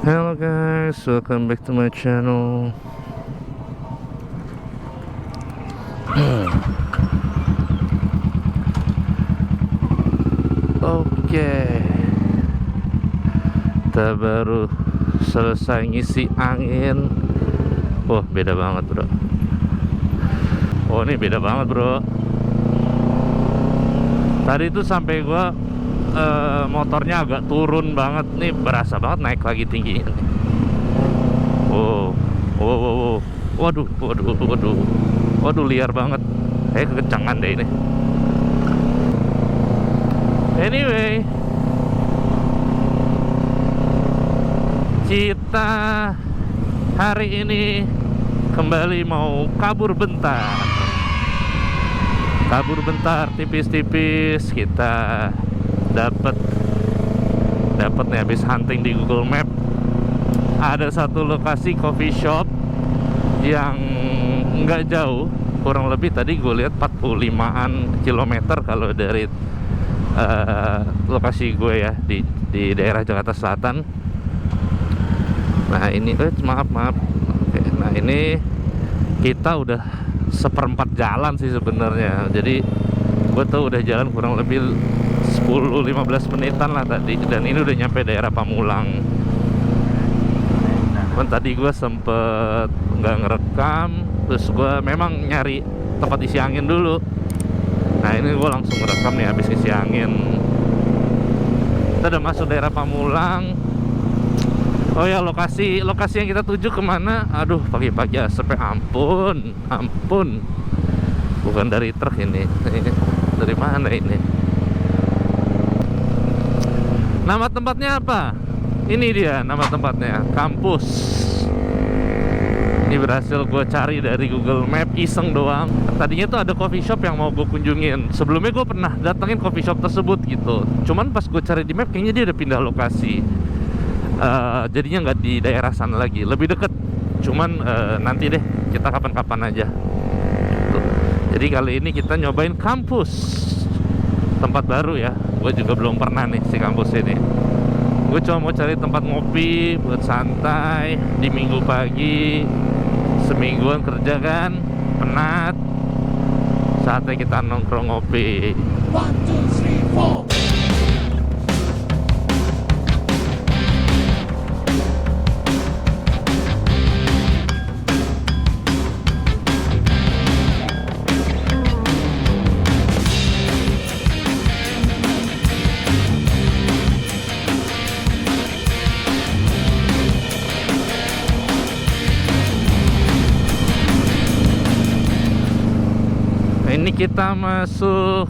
Hello guys, welcome back to my channel. Oke, kita baru selesai ngisi angin. Wah, beda banget bro. Oh, ini beda banget bro. Tadi tuh sampai gua motornya agak turun banget. Nih berasa banget naik lagi tinggi. Wow, wow, wow, wow. Waduh, waduh, waduh, waduh, liar banget. Kayak kekencangan deh ini. Anyway, kita hari ini kembali mau kabur bentar. Kabur bentar, tipis-tipis. Kita dapat nih habis hunting di Google Map. Ada satu lokasi coffee shop yang nggak jauh, kurang lebih tadi gue lihat 45-an kilometer kalau dari lokasi gue ya di daerah Jakarta Selatan. Nah ini maaf. Oke, nah ini kita udah seperempat jalan sih sebenarnya. Jadi gue tuh udah jalan kurang lebih 10-15 menitan lah tadi, dan ini udah nyampe daerah Pamulang. Kan tadi gue sempet nggak ngerekam, terus gue memang nyari tempat isi angin dulu. Nah ini gue langsung ngerekam nih habis isi angin. Kita udah masuk daerah Pamulang. Oh ya, lokasi yang kita tuju kemana? Aduh, pagi-pagi asapnya, ampun. Bukan dari truk ini. Dari mana ini? Nama tempatnya apa? Ini dia nama tempatnya, kampus. Ini berhasil gue cari dari Google Map, iseng doang. Tadinya tuh ada coffee shop yang mau gue kunjungin. Sebelumnya gue pernah datengin coffee shop tersebut gitu. Cuman pas gue cari di map kayaknya dia udah pindah lokasi. Jadinya nggak di daerah sana lagi, lebih deket. Cuman nanti deh, kita kapan-kapan aja tuh. Jadi kali ini kita nyobain kampus, tempat baru ya. Gue juga belum pernah nih si kampus ini. Gue cuma mau cari tempat ngopi buat santai di minggu pagi. Semingguan kerja kan, penat. Saatnya kita nongkrong ngopi. 1, 2, 3, 4. Ini kita masuk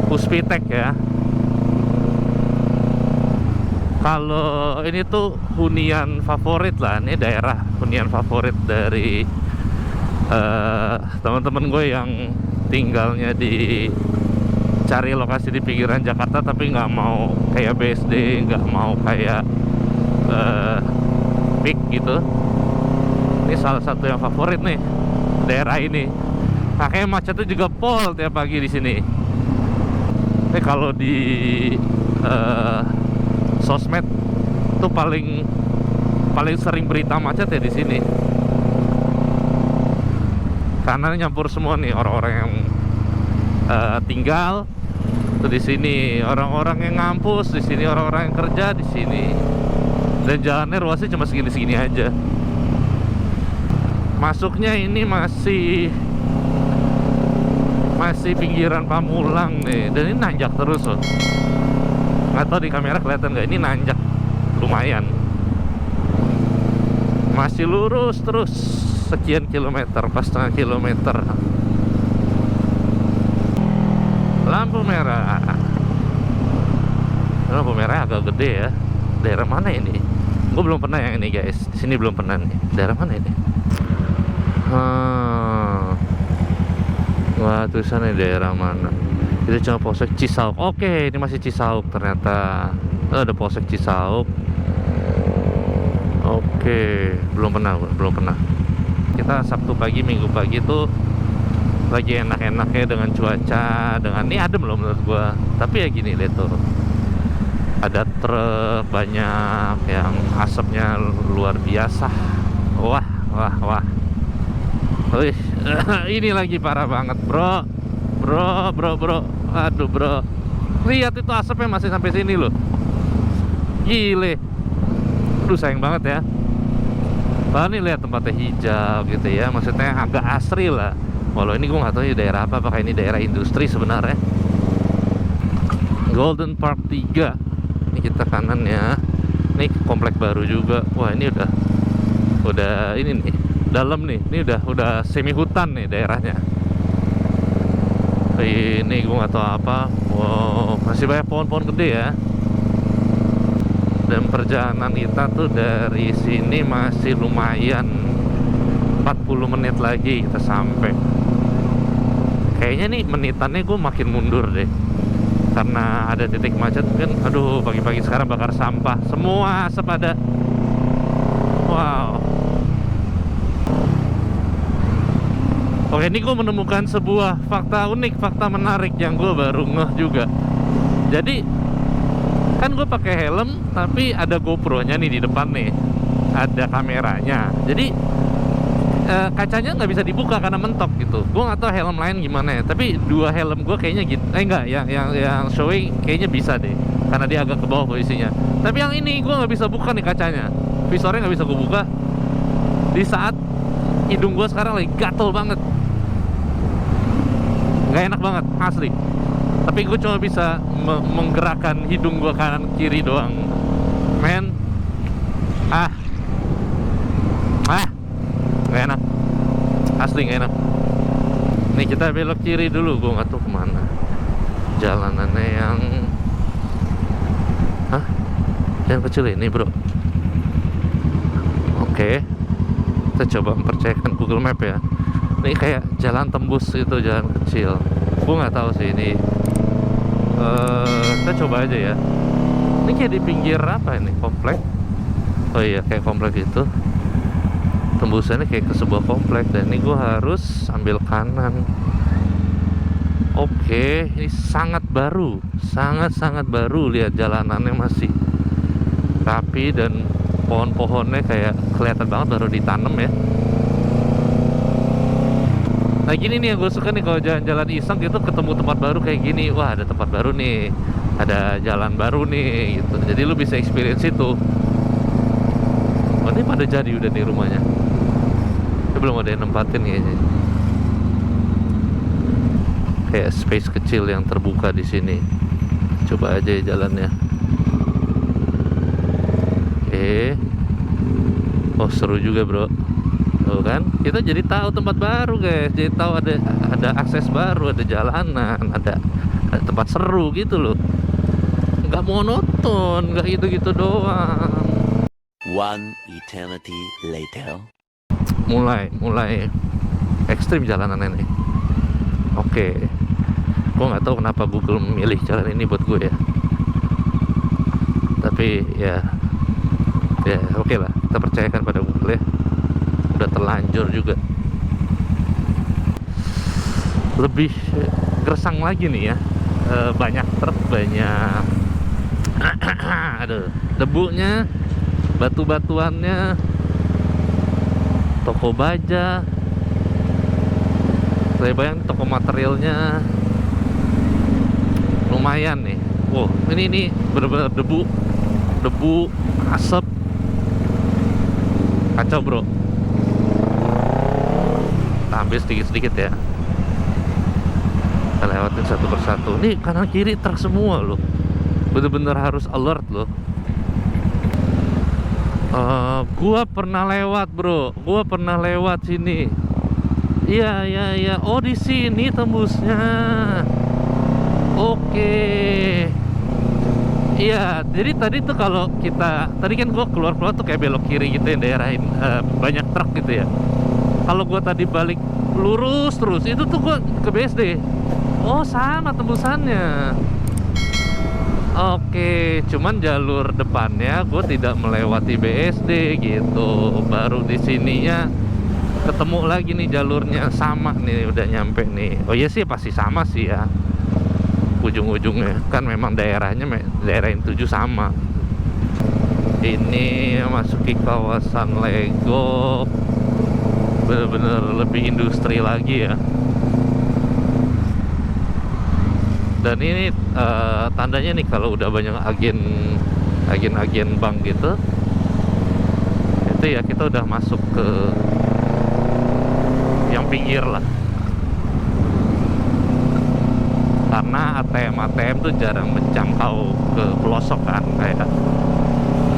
Puspitek ya. Kalau ini tuh hunian favorit lah. Ini daerah hunian favorit dari teman-teman gue yang tinggalnya di cari lokasi di pinggiran Jakarta, tapi nggak mau kayak BSD, nggak mau kayak Peak gitu. Ini salah satu yang favorit nih daerah ini. Makanya macetnya juga pol tiap pagi di sini. Kalau di sosmed tuh paling sering berita macet ya di sini. Karena nyampur semua nih orang-orang yang tinggal tuh di sini, orang-orang yang ngampus di sini, orang-orang yang kerja di sini. Dan jalannya ruasnya cuma segini-segini aja. Masuknya ini masih pinggiran Pamulang nih, dan ini nanjak terus loh. Nggak tahu di kamera kelihatan nggak, ini nanjak lumayan. Masih lurus terus sekian kilometer, pas setengah kilometer. Lampu merah agak gede ya. Daerah mana ini? Gue belum pernah yang ini guys. Di sini belum pernah nih. Daerah mana ini? Wah, tulisannya daerah mana? Itu cuma Polsek Cisauk. Oke, ini masih Cisauk ternyata. Ada Polsek Cisauk. Oke, belum pernah. Kita Sabtu pagi, Minggu pagi tuh lagi enak-enaknya dengan cuaca, dengan ini adem loh menurut gua. Tapi ya gini lihat tuh. Ada truk banyak yang asapnya luar biasa. Wah, wah, wah. Wih, ini lagi parah banget, bro. Bro. Aduh, bro. Lihat itu asapnya masih sampai sini loh. Gile. Aduh, sayang banget ya. Padahal nih lihat tempatnya hijau gitu ya. Maksudnya agak asri lah. Walau ini gue nggak tahu ini daerah apa. Apakah ini daerah industri sebenarnya. Golden Park 3. Ini kita kanan ya. Ini komplek baru juga. Wah, ini udah ini nih dalam nih. Ini udah semi hutan nih daerahnya. Ini gue nggak tahu apa. Wow, masih banyak pohon-pohon gede ya. Dan perjalanan kita tuh dari sini masih lumayan 40 menit lagi kita sampai. Kayaknya nih menitannya gue makin mundur deh. Karena ada titik macet kan. Aduh, pagi-pagi sekarang bakar sampah. Semua asap ada. Wow. Oke, ini gue menemukan sebuah fakta unik, fakta menarik yang gue baru ngeh juga. Jadi kan gue pakai helm tapi ada GoPro-nya nih di depan nih, ada kameranya. Jadi kacanya nggak bisa dibuka karena mentok gitu. Gue nggak tahu helm lain gimana ya, tapi dua helm gue kayaknya gitu. Enggak, yang showing kayaknya bisa deh, karena dia agak ke bawah posisinya. Tapi yang ini gue nggak bisa buka nih kacanya, visornya nggak bisa gue buka. Di saat hidung gue sekarang lagi gatel banget, nggak enak banget asli. Tapi gue cuma bisa menggerakkan hidung gue kanan kiri doang. Men, nggak enak, asli nggak enak. Nih kita belok kiri dulu, gue nggak tahu kemana. Jalanannya yang kecil ini bro. Oke, kita coba mempercayakan Google Map ya. Ini kayak jalan tembus gitu, jalan kecil. Gue nggak tahu sih ini. Kita coba aja ya. Ini kayak di pinggir apa ini? Komplek. Oh iya, kayak komplek itu. Tembusannya kayak ke sebuah komplek. Dan ini gue harus ambil kanan. Oke, ini sangat baru. Sangat baru. Lihat jalanannya masih rapi. Dan pohon-pohonnya kayak kelihatan banget baru ditanam ya. Nah gini nih yang gue suka nih, kalau jalan-jalan iseng gitu ketemu tempat baru kayak gini. Wah, ada tempat baru nih, ada jalan baru nih gitu. Jadi lu bisa experience itu. Oh, ini pada jadi udah nih rumahnya. Ini belum ada yang nempatin kayaknya. Kayak space kecil yang terbuka di sini. Coba aja ya jalannya. Oke. Oh, seru juga bro. Tuh kan, kita jadi tahu tempat baru guys, jadi tahu ada akses baru, ada jalanan, ada tempat seru gitu loh. Nggak monoton, nggak gitu-gitu doang. One eternity later. Mulai ekstrim jalanan ini. Oke, gue nggak tahu kenapa Google memilih jalan ini buat gue ya. Tapi ya oke lah, kita percayakan pada Google ya. Udah terlanjur juga. Lebih gersang lagi nih ya. Banyak truk, banyak aduh, debunya, batu-batuannya, toko baja. Saya bayang toko materialnya lumayan nih. Wow, ini bener-bener debu, asap, kacau bro. Ambil sedikit-sedikit ya. Kita lewatin satu persatu. Nih kanan kiri truk semua loh. Bener-bener harus alert loh. Gua pernah lewat bro. Gua pernah lewat sini. Iya. Oh di sini tembusnya. Oke. Iya. Jadi tadi tuh kalau tadi kan gua keluar tuh kayak belok kiri gitu yang daerahin banyak truk gitu ya. Kalau gue tadi balik lurus terus, itu tuh gue ke BSD. Oh sama tembusannya. Oke, cuman jalur depannya gue tidak melewati BSD gitu. Baru di sininya ketemu lagi nih jalurnya sama nih, udah nyampe nih. Oh iya sih pasti sama sih ya. ujung-ujungnya. Kan memang daerahnya daerah yang tuju sama. Ini masuki kawasan Legok, bener-bener lebih industri lagi ya. Dan ini tandanya nih kalau udah banyak agen bank gitu, itu ya kita udah masuk ke yang pinggir lah. Karena ATM tuh jarang menjangkau ke pelosok kan, kayak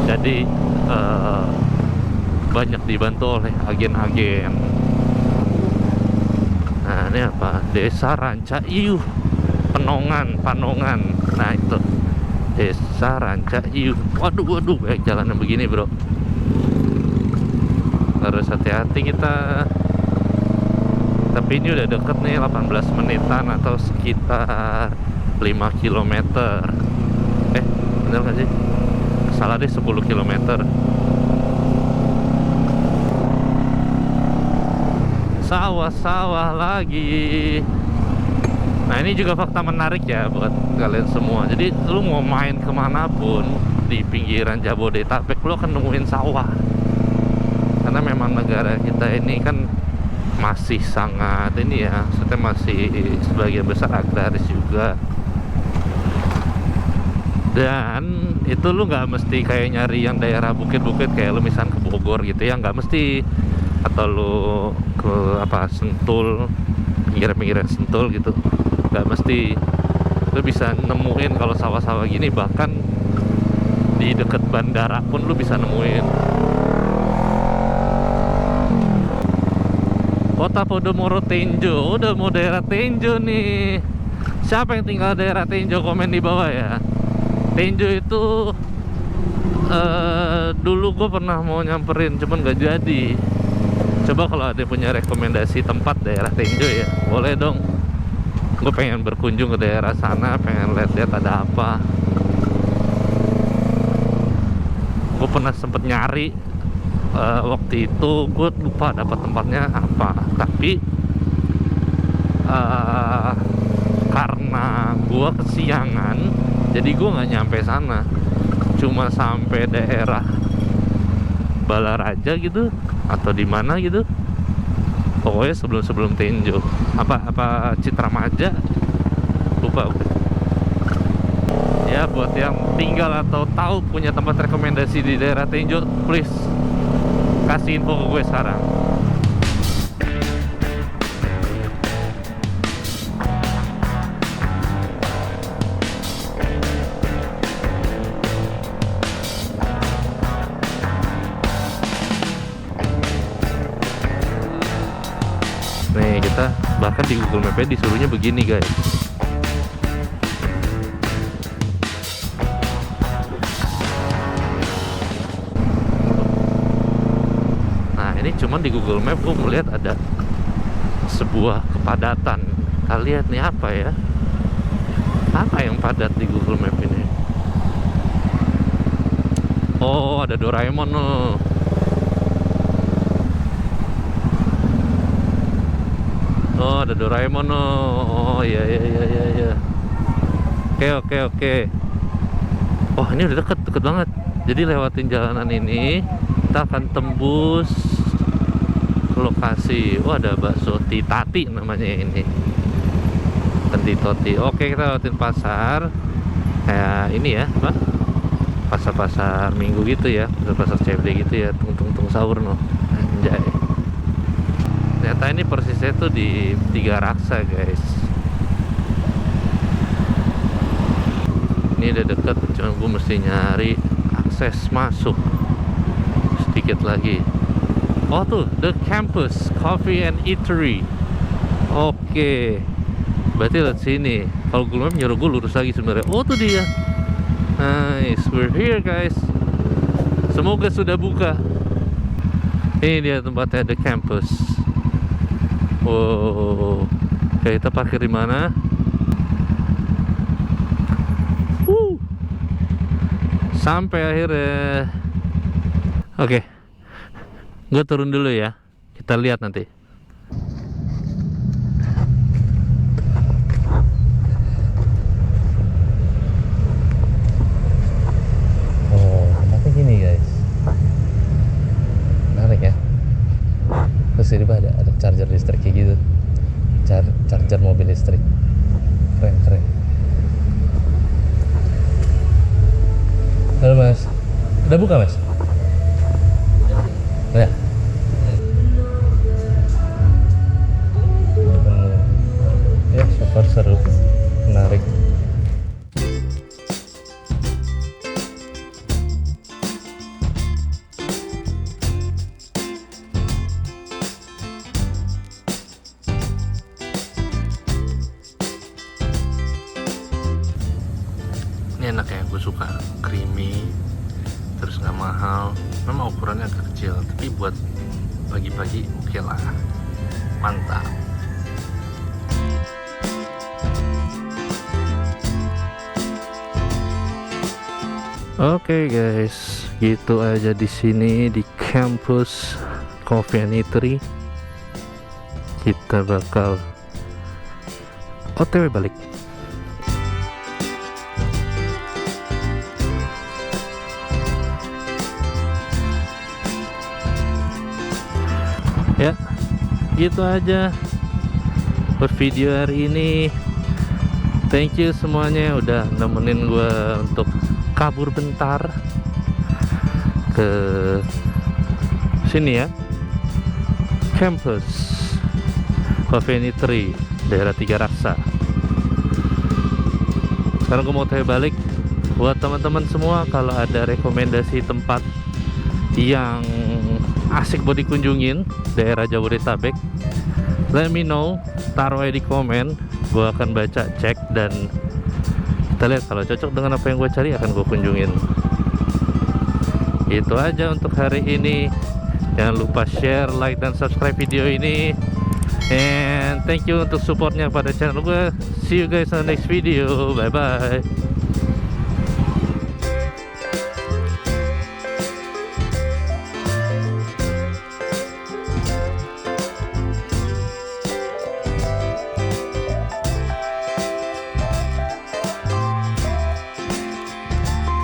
jadi banyak dibantu oleh agen-agen. Nah ini apa? Desa Rancaiuh, Panongan. Nah itu Desa Rancaiuh. Waduh, jalan yang begini bro, harus hati-hati kita. Tapi ini udah deket nih, 18 menitan atau sekitar 5 km. Bener gak sih? Salah deh, 10 km. Sawah-sawah lagi. Nah ini juga fakta menarik ya buat kalian semua. Jadi lu mau main kemanapun di pinggiran Jabodetabek, lu akan nemuin sawah. Karena memang negara kita ini kan masih sangat ini ya, maksudnya masih sebagian besar agraris juga. Dan itu lu nggak mesti kayak nyari yang daerah bukit-bukit kayak lu misalnya ke Bogor gitu ya, nggak mesti. Atau lu ke Sentul, pinggiran Sentul gitu, nggak mesti. Lu bisa nemuin kalau sawah-sawah gini, bahkan di deket bandara pun lu bisa nemuin. Kota Podomoro Tenjo, udah mau daerah Tenjo nih. Siapa yang tinggal daerah Tenjo, komen di bawah ya. Tenjo itu dulu gue pernah mau nyamperin, cuman gak jadi. Coba kalau ada yang punya rekomendasi tempat daerah Tenjo ya, boleh dong. Gue pengen berkunjung ke daerah sana, pengen lihat-lihat ada apa. Gue pernah sempet nyari, waktu itu gue lupa dapat tempatnya apa, tapi karena gue kesiangan, jadi gue nggak nyampe sana, cuma sampai daerah Balaraja gitu atau di mana gitu, pokoknya sebelum Tenjo, apa Citramaja, lupa gue. Ya buat yang tinggal atau tahu punya tempat rekomendasi di daerah Tenjo, please kasih info ke gue sekarang. Nih kita bahkan di Google Map disuruhnya begini guys. Ini cuman di Google Map gue melihat ada sebuah kepadatan. Kalian lihat nih apa ya? Apa yang padat di Google Map ini? Oh, ada Doraemon loh. Oh, ada Doraemon loh. Oh, iya. Oke. Oh, ini udah deket banget. Jadi lewatin jalanan ini, kita akan tembus lokasi. Oh, ada bakso Titati namanya ini, Toti. Oke, kita lewatin pasar kayak ini ya, Pak. Pasar minggu gitu ya, pasar CFD gitu ya, tung sahur no. Anjay. Ternyata ini persisnya tuh di Tiga Raksa guys. Ini udah deket, cuma gue mesti nyari akses masuk sedikit lagi. Oh tuh, The Campus Coffee and Eatery. Oke, berarti lihat sini. Kalau Google Map nyuruh gue lurus lagi sebenarnya. Oh tuh dia. Nice, we're here guys. Semoga sudah buka. Ini dia tempatnya, The Campus. Wow. Oke, kita parkir di mana? Sampai akhirnya. Oke. Gue turun dulu ya. Kita lihat nanti. sini Pak ada charger listrik kayak gitu. Charger mobil listrik. Keren. Halo Mas. Udah buka Mas? Ya. Ya, super seru, menarik. Ini enak ya, gue suka creamy, terus nggak mahal. Memang ukurannya agak kecil, tapi buat pagi-pagi oke lah, mantap. Oke guys, gitu aja di sini di kampus Coffee and Eatery. Kita bakal OTW balik. Ya, gitu aja buat video hari ini. Thank you semuanya udah nemenin gue untuk kabur bentar ke sini ya, campus Coffee and Eatery daerah Tiga Raksa. Sekarang gue mau tanya balik buat teman-teman semua, kalau ada rekomendasi tempat yang asik buat dikunjungin daerah Jabodetabek, let me know, taruh aja di komen, gue akan baca, cek, dan kita lihat kalau cocok dengan apa yang gue cari akan gue kunjungin. Itu aja untuk hari ini. Jangan lupa share, like, dan subscribe video ini, and thank you untuk supportnya pada channel gue. See you guys on the next video. Bye bye.